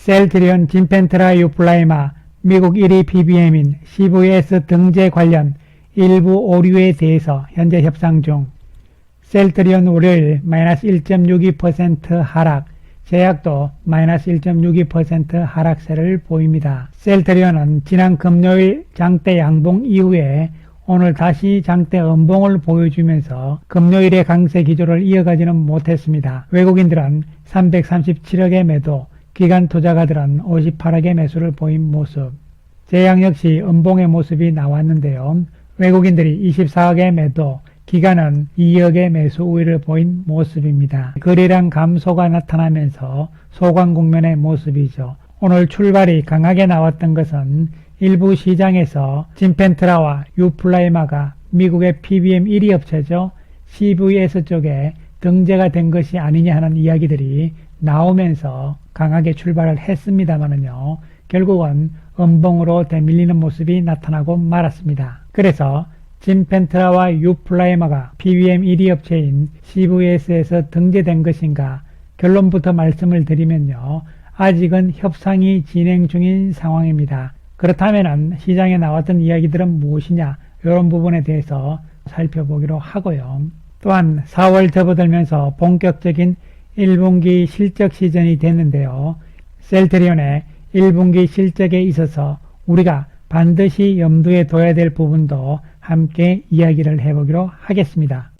셀트리온, 진펜트라, 유플라이마, 미국 1위 PBM인 CVS 등재 관련 일부 오류에 대해서 현재 협상 중. 셀트리온 월요일 마이너스 1.62% 하락, 제약도 마이너스 1.62% 하락세를 보입니다. 셀트리온은 지난 금요일 장대 양봉 이후에 오늘 다시 장대 음봉을 보여주면서 금요일의 강세 기조를 이어가지는 못했습니다. 외국인들은 337억의 매도, 기관 투자가들은 58억의 매수를 보인 모습. 제약 역시 음봉의 모습이 나왔는데요. 외국인들이 24억의 매도, 기관은 2억의 매수 우위를 보인 모습입니다. 거래량 감소가 나타나면서 소강 국면의 모습이죠. 오늘 출발이 강하게 나왔던 것은 일부 시장에서 진펜트라와 유플라이마가 미국의 PBM 1위 업체죠. CVS 쪽에 등재가 된 것이 아니냐 하는 이야기들이 나오면서 강하게 출발을 했습니다마는요. 결국은 음봉으로 되밀리는 모습이 나타나고 말았습니다. 그래서 진펜트라와 유플라이마가 PBM 1위 업체인 CVS에서 등재된 것인가 결론부터 말씀을 드리면요. 아직은 협상이 진행 중인 상황입니다. 그렇다면 시장에 나왔던 이야기들은 무엇이냐 이런 부분에 대해서 살펴보기로 하고요. 또한 4월 접어들면서 본격적인 1분기 실적 시즌이 됐는데요. 셀트리온의 1분기 실적에 있어서 우리가 반드시 염두에 둬야 될 부분도 함께 이야기를 해보기로 하겠습니다.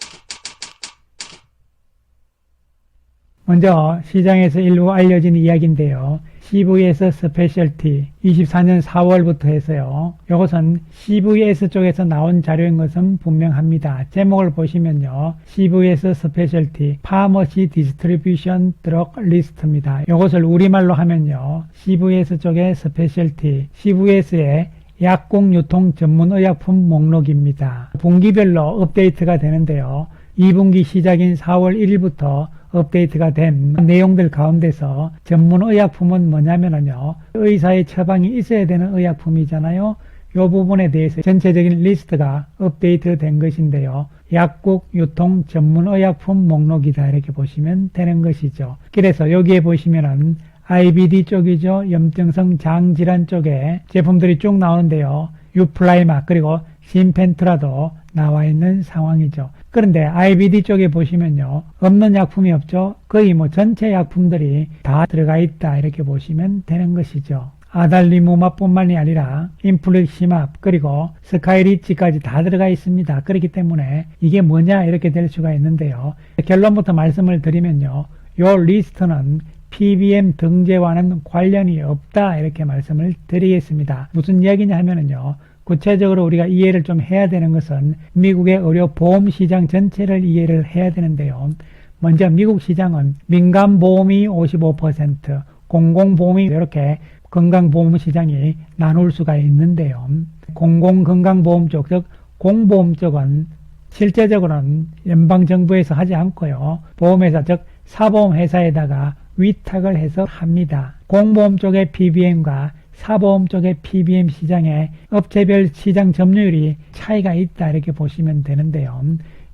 먼저 시장에서 일부 알려진 이야기인데요. CVS 스페셜티 24년 4월부터 해서요. 이것은 CVS 쪽에서 나온 자료인 것은 분명합니다. 제목을 보시면요. CVS 스페셜티 파머시 디스트리뷰션 드럭 리스트입니다. 이것을 우리말로 하면요. CVS 쪽의 스페셜티, CVS의 약국 유통 전문 의약품 목록입니다. 분기별로 업데이트가 되는데요. 2분기 시작인 4월 1일부터 업데이트가 된 내용들 가운데서 전문 의약품은 뭐냐면요. 의사의 처방이 있어야 되는 의약품이잖아요. 이 부분에 대해서 전체적인 리스트가 업데이트 된 것인데요. 약국 유통 전문 의약품 목록이다 이렇게 보시면 되는 것이죠. 그래서 여기에 보시면은 IBD 쪽이죠. 염증성 장질환 쪽에 제품들이 쭉 나오는데요. 유플라이마 그리고 진펜트라도 나와 있는 상황이죠. 그런데 IBD 쪽에 보시면요. 없는 약품이 없죠. 거의 전체 약품들이 다 들어가 있다 이렇게 보시면 되는 것이죠. 아달리무마뿐만이 아니라 인플렉시맙 그리고 스카이리치까지 다 들어가 있습니다. 그렇기 때문에 이게 뭐냐 이렇게 될 수가 있는데요. 결론부터 말씀을 드리면요. 요 리스트는 PBM 등재와는 관련이 없다 이렇게 말씀을 드리겠습니다. 무슨 이야기냐 하면은요. 구체적으로 우리가 이해를 좀 해야 되는 것은 미국의 의료보험 시장 전체를 이해를 해야 되는데요. 먼저 미국 시장은 민간보험이 55%, 공공보험이 이렇게 건강보험 시장이 나눌 수가 있는데요. 공공건강보험 쪽, 즉 공보험 쪽은 실제적으로는 연방정부에서 하지 않고요. 보험회사, 즉 사보험회사에다가 위탁을 해서 합니다. 공보험 쪽의 PBM과 사보험 쪽의 PBM 시장에 업체별 시장 점유율이 차이가 있다 이렇게 보시면 되는데요.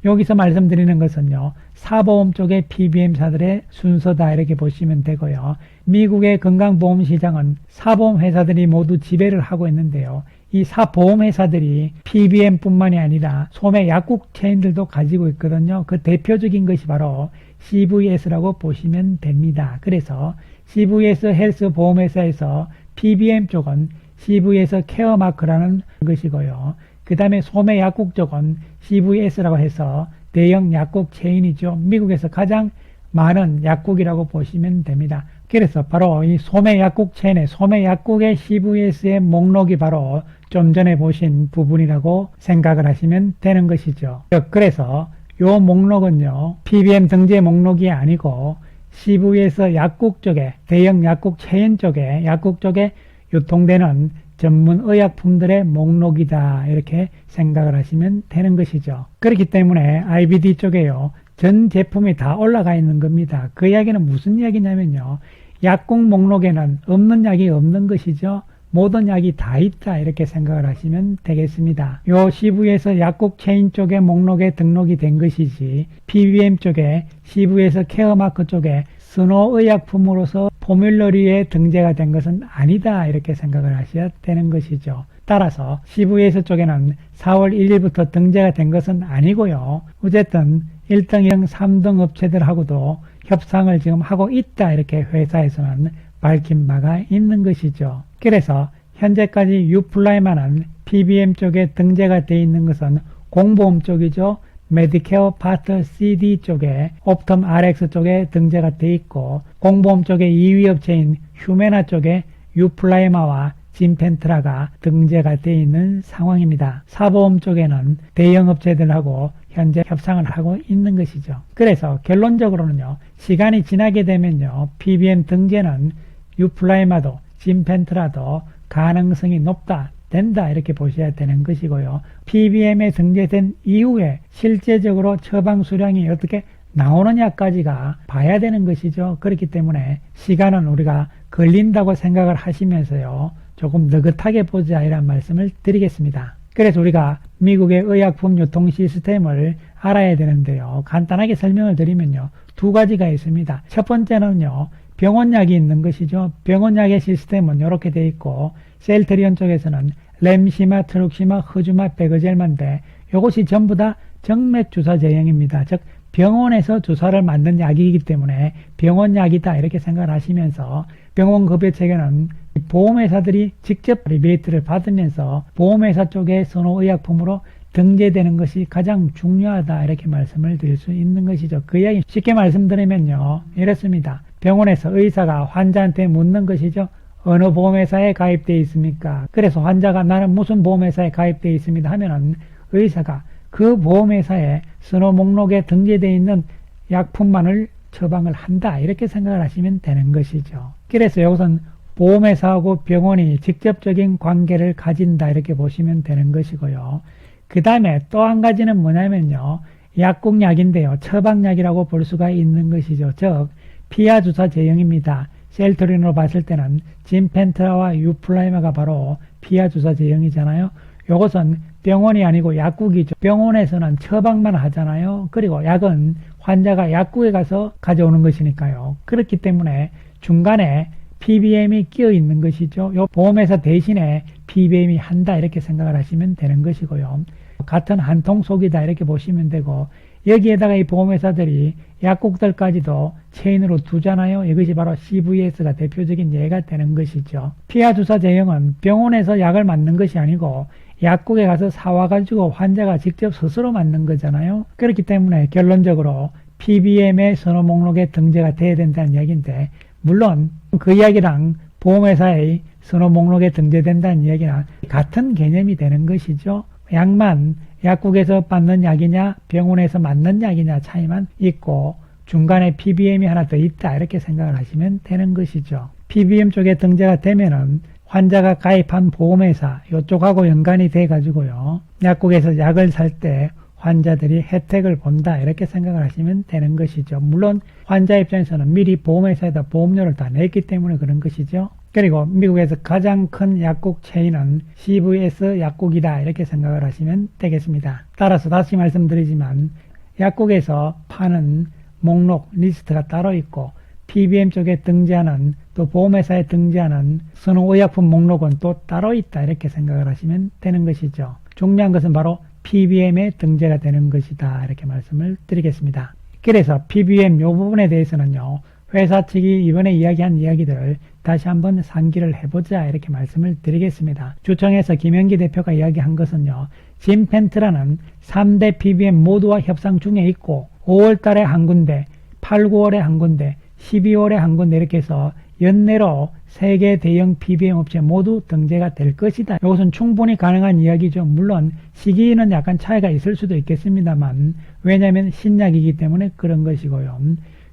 여기서 말씀드리는 것은요. 사보험 쪽의 PBM사들의 순서다 이렇게 보시면 되고요. 미국의 건강보험 시장은 사보험 회사들이 모두 지배를 하고 있는데요. 이 사보험 회사들이 PBM뿐만이 아니라 소매 약국 체인들도 가지고 있거든요. 그 대표적인 것이 바로 CVS라고 보시면 됩니다. 그래서 CVS 헬스 보험회사에서 PBM 쪽은 CVS 케어마크라는 것이고요. 그 다음에 소매 약국 쪽은 CVS라고 해서 대형 약국 체인이죠. 미국에서 가장 많은 약국이라고 보시면 됩니다. 그래서 바로 이 소매 약국 체인의 소매 약국의 CVS의 목록이 바로 좀 전에 보신 부분이라고 생각을 하시면 되는 것이죠. 그래서 요 목록은요. PBM 등재 목록이 아니고 CVS 약국 쪽에 대형 약국 체인 쪽에 약국 쪽에 유통되는 전문 의약품들의 목록이다 이렇게 생각을 하시면 되는 것이죠. 그렇기 때문에 IBD 쪽에요. 전 제품이 다 올라가 있는 겁니다. 그 이야기는 무슨 이야기냐면요. 약국 목록에는 없는 약이 없는 것이죠. 모든 약이 다 있다 이렇게 생각을 하시면 되겠습니다. 요 CVS 약국 체인 쪽의 목록에 등록이 된 것이지 PBM 쪽에 CVS 케어마크 쪽에 선호의약품으로서 포뮬러리에 등재가 된 것은 아니다 이렇게 생각을 하셔야 되는 것이죠. 따라서 CVS 쪽에는 4월 1일부터 등재가 된 것은 아니고요. 어쨌든 1등, 2등, 3등 업체들하고도 협상을 지금 하고 있다 이렇게 회사에서는 밝힌 바가 있는 것이죠. 그래서 현재까지 유플라이만은 PBM 쪽에 등재가 되어 있는 것은 공보험 쪽이죠. 메디케어 파트 CD 쪽에 옵텀 RX 쪽에 등재가 되어 있고 공보험 쪽의 2위 업체인 휴메나 쪽에 유플라이마와 진펜트라가 등재가 되어 있는 상황입니다. 사보험 쪽에는 대형 업체들하고 현재 협상을 하고 있는 것이죠. 그래서 결론적으로는요. 시간이 지나게 되면요. PBM 등재는 유플라이마도 진펜트라도 가능성이 높다. 된다 이렇게 보셔야 되는 것이고요. PBM에 등재된 이후에 실제적으로 처방 수량이 어떻게 나오느냐까지가 봐야 되는 것이죠. 그렇기 때문에 시간은 우리가 걸린다고 생각을 하시면서요. 조금 느긋하게 보자 이런 말씀을 드리겠습니다. 그래서 우리가 미국의 의약품 유통 시스템을 알아야 되는데요. 간단하게 설명을 드리면요. 두 가지가 있습니다. 첫 번째는요. 병원약이 있는 것이죠. 병원약의 시스템은 이렇게 되어 있고 셀트리온 쪽에서는 램시마, 트룩시마, 흐주마, 베거젤만데 이것이 전부 다 정맥 주사 제형입니다. 즉 병원에서 주사를 맞는 약이기 때문에 병원약이다 이렇게 생각을 하시면서 병원급여체계는 보험회사들이 직접 리베이트를 받으면서 보험회사 쪽의 선호의약품으로 등재되는 것이 가장 중요하다 이렇게 말씀을 드릴 수 있는 것이죠. 그 이야기 쉽게 말씀드리면요. 이렇습니다. 병원에서 의사가 환자한테 묻는 것이죠. 어느 보험회사에 가입되어 있습니까? 그래서 환자가 나는 무슨 보험회사에 가입되어 있습니다 하면은 의사가 그 보험회사의 선호 목록에 등재되어 있는 약품만을 처방을 한다 이렇게 생각을 하시면 되는 것이죠. 그래서 이것은 보험회사하고 병원이 직접적인 관계를 가진다 이렇게 보시면 되는 것이고요. 그 다음에 또 한 가지는 뭐냐면요. 약국약인데요. 처방약이라고 볼 수가 있는 것이죠. 즉 피하 주사 제형입니다. 셀트린으로 봤을 때는 진펜트라와 유플라이마가 바로 피하 주사 제형이잖아요. 이것은 병원이 아니고 약국이죠. 병원에서는 처방만 하잖아요. 그리고 약은 환자가 약국에 가서 가져오는 것이니까요. 그렇기 때문에 중간에 PBM이 끼어 있는 것이죠. 이 보험회사 대신에 PBM이 한다 이렇게 생각을 하시면 되는 것이고요. 같은 한 통 속이다 이렇게 보시면 되고 여기에다가 이 보험회사들이 약국들까지도 체인으로 두잖아요. 이것이 바로 CVS가 대표적인 예가 되는 것이죠. 피하주사 제형은 병원에서 약을 맞는 것이 아니고 약국에 가서 사와가지고 환자가 직접 스스로 맞는 거잖아요. 그렇기 때문에 결론적으로 PBM의 선호 목록에 등재가 돼야 된다는 이야기인데 물론 그 이야기랑 보험회사의 선호 목록에 등재된다는 이야기랑 같은 개념이 되는 것이죠. 약만 약국에서 받는 약이냐 병원에서 맞는 약이냐 차이만 있고 중간에 PBM이 하나 더 있다 이렇게 생각을 하시면 되는 것이죠. PBM 쪽에 등재가 되면은 환자가 가입한 보험회사 이쪽하고 연관이 돼 가지고요. 약국에서 약을 살 때 환자들이 혜택을 본다 이렇게 생각을 하시면 되는 것이죠. 물론 환자 입장에서는 미리 보험회사에다 보험료를 다 냈기 때문에 그런 것이죠. 그리고 미국에서 가장 큰 약국 체인은 CVS 약국이다 이렇게 생각을 하시면 되겠습니다. 따라서 다시 말씀드리지만 약국에서 파는 목록 리스트가 따로 있고 PBM 쪽에 등재하는 또 보험회사에 등재하는 선호의약품 목록은 또 따로 있다 이렇게 생각을 하시면 되는 것이죠. 중요한 것은 바로 PBM에 등재가 되는 것이다 이렇게 말씀을 드리겠습니다. 그래서 PBM 이 부분에 대해서는요. 회사 측이 이번에 이야기한 이야기들을 다시 한번 상기를 해보자 이렇게 말씀을 드리겠습니다. 주청에서 김현기 대표가 이야기한 것은요. 진펜트라는 3대 PBM 모두와 협상 중에 있고 5월 달에 한 군데, 8, 9월에 한 군데, 12월에 한 군데 이렇게 해서 연내로 3개 대형 PBM 업체 모두 등재가 될 것이다. 이것은 충분히 가능한 이야기죠. 물론 시기는 약간 차이가 있을 수도 있겠습니다만 왜냐하면 신약이기 때문에 그런 것이고요.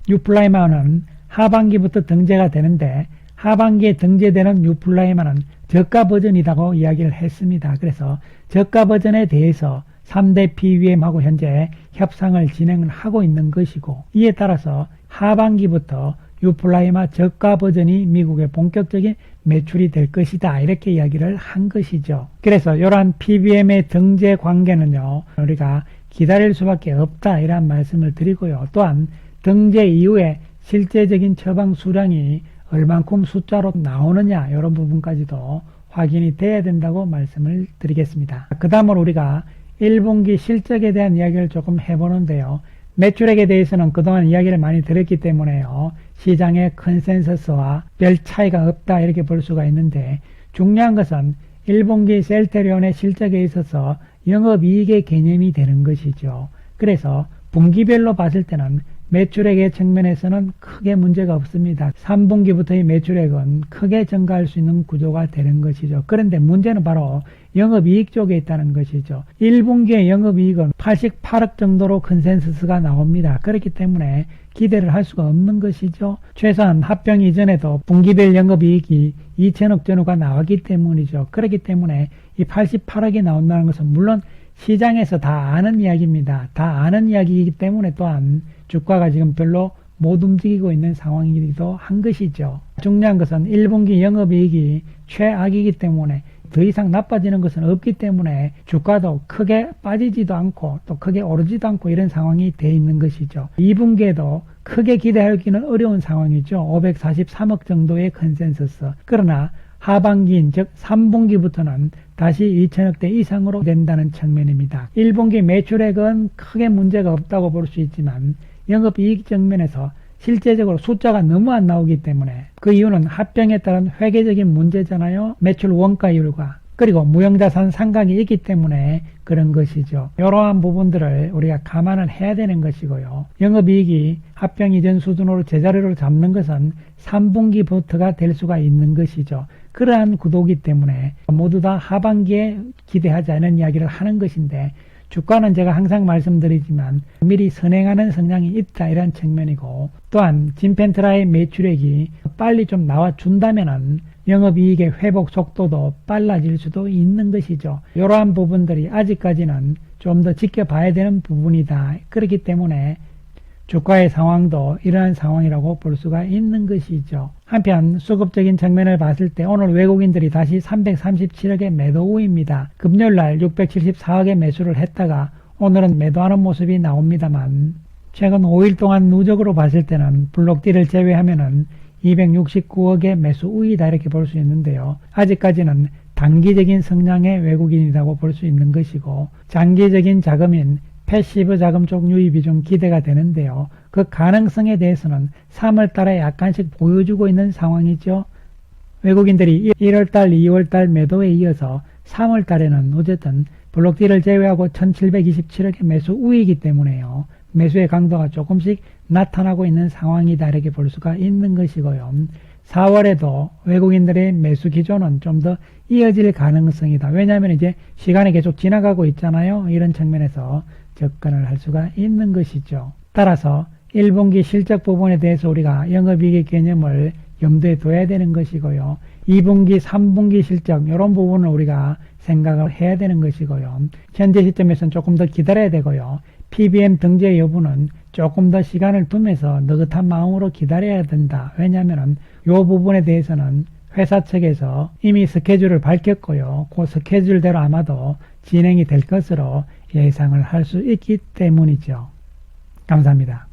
유플라이마는 하반기부터 등재가 되는데 하반기에 등재되는 유플라이마는 저가 버전이라고 이야기를 했습니다. 그래서 저가 버전에 대해서 3대 PBM하고 현재 협상을 진행을 하고 있는 것이고 이에 따라서 하반기부터 유플라이마 저가 버전이 미국에 본격적인 매출이 될 것이다 이렇게 이야기를 한 것이죠. 그래서 이러한 PBM의 등재 관계는요 우리가 기다릴 수밖에 없다 이런 말씀을 드리고요. 또한 등재 이후에 실제적인 처방 수량이 얼만큼 숫자로 나오느냐 이런 부분까지도 확인이 돼야 된다고 말씀을 드리겠습니다. 그 다음으로 우리가 1분기 실적에 대한 이야기를 조금 해보는데요. 매출액에 대해서는 그동안 이야기를 많이 드렸기 때문에요. 시장의 컨센서스와 별 차이가 없다 이렇게 볼 수가 있는데, 중요한 것은 1분기 셀테리온의 실적에 있어서 영업이익의 개념이 되는 것이죠. 그래서 분기별로 봤을 때는 매출액의 측면에서는 크게 문제가 없습니다. 3분기부터의 매출액은 크게 증가할 수 있는 구조가 되는 것이죠. 그런데 문제는 바로 영업이익 쪽에 있다는 것이죠. 1분기의 영업이익은 88억 정도로 컨센서스가 나옵니다. 그렇기 때문에 기대를 할 수가 없는 것이죠. 최소한 합병 이전에도 분기별 영업이익이 2천억 전후가 나왔기 때문이죠. 그렇기 때문에 이 88억이 나온다는 것은 물론 시장에서 다 아는 이야기입니다. 다 아는 이야기이기 때문에 또한 주가가 지금 별로 못 움직이고 있는 상황이기도 한 것이죠. 중요한 것은 1분기 영업이익이 최악이기 때문에 더 이상 나빠지는 것은 없기 때문에 주가도 크게 빠지지도 않고 또 크게 오르지도 않고 이런 상황이 돼 있는 것이죠. 2분기에도 크게 기대하기는 어려운 상황이죠. 543억 정도의 컨센서스. 그러나 하반기인 즉 3분기부터는 다시 2천억대 이상으로 된다는 측면입니다. 1분기 매출액은 크게 문제가 없다고 볼 수 있지만 영업이익 측면에서 실제적으로 숫자가 너무 안 나오기 때문에, 그 이유는 합병에 따른 회계적인 문제잖아요. 매출 원가율과 그리고 무형자산 상각이 있기 때문에 그런 것이죠. 이러한 부분들을 우리가 감안을 해야 되는 것이고요. 영업이익이 합병 이전 수준으로 제자리로 잡는 것은 3분기부터가 될 수가 있는 것이죠. 그러한 구도이기 때문에 모두 다 하반기에 기대하자는 이야기를 하는 것인데, 주가는 제가 항상 말씀드리지만 미리 선행하는 성향이 있다 이런 측면이고, 또한 진펜트라의 매출액이 빨리 좀 나와준다면은 영업이익의 회복 속도도 빨라질 수도 있는 것이죠. 이러한 부분들이 아직까지는 좀 더 지켜봐야 되는 부분이다. 그렇기 때문에 주가의 상황도 이러한 상황이라고 볼 수가 있는 것이죠. 한편 수급적인 측면을 봤을 때 오늘 외국인들이 다시 337억의 매도 우입니다. 금요일날 674억의 매수를 했다가 오늘은 매도하는 모습이 나옵니다만, 최근 5일 동안 누적으로 봤을 때는 블록딜을 제외하면은 269억의 매수 우이다 이렇게 볼 수 있는데요. 아직까지는 단기적인 성장의 외국인이라고 볼 수 있는 것이고, 장기적인 자금인 패시브 자금 쪽 유입이 좀 기대가 되는데요. 그 가능성에 대해서는 3월 달에 약간씩 보여주고 있는 상황이죠. 외국인들이 1월달, 2월달 매도에 이어서 3월 달에는 어쨌든 블록딜을 제외하고 1727억의 매수 우이기 때문에요. 매수의 강도가 조금씩 나타나고 있는 상황이다 이렇게 볼 수가 있는 것이고요. 4월에도 외국인들의 매수 기조는 좀 더 이어질 가능성이다. 왜냐하면 이제 시간이 계속 지나가고 있잖아요. 이런 측면에서 접근을 할 수가 있는 것이죠. 따라서 1분기 실적 부분에 대해서 우리가 영업이익의 개념을 염두에 둬야 되는 것이고요. 2분기, 3분기 실적 이런 부분을 우리가 생각을 해야 되는 것이고요. 현재 시점에서는 조금 더 기다려야 되고요. PBM 등재 여부는 조금 더 시간을 두면서 느긋한 마음으로 기다려야 된다. 왜냐하면 이 부분에 대해서는 회사 측에서 이미 스케줄을 밝혔고요. 그 스케줄대로 아마도 진행이 될 것으로 예상을 할 수 있기 때문이죠. 감사합니다.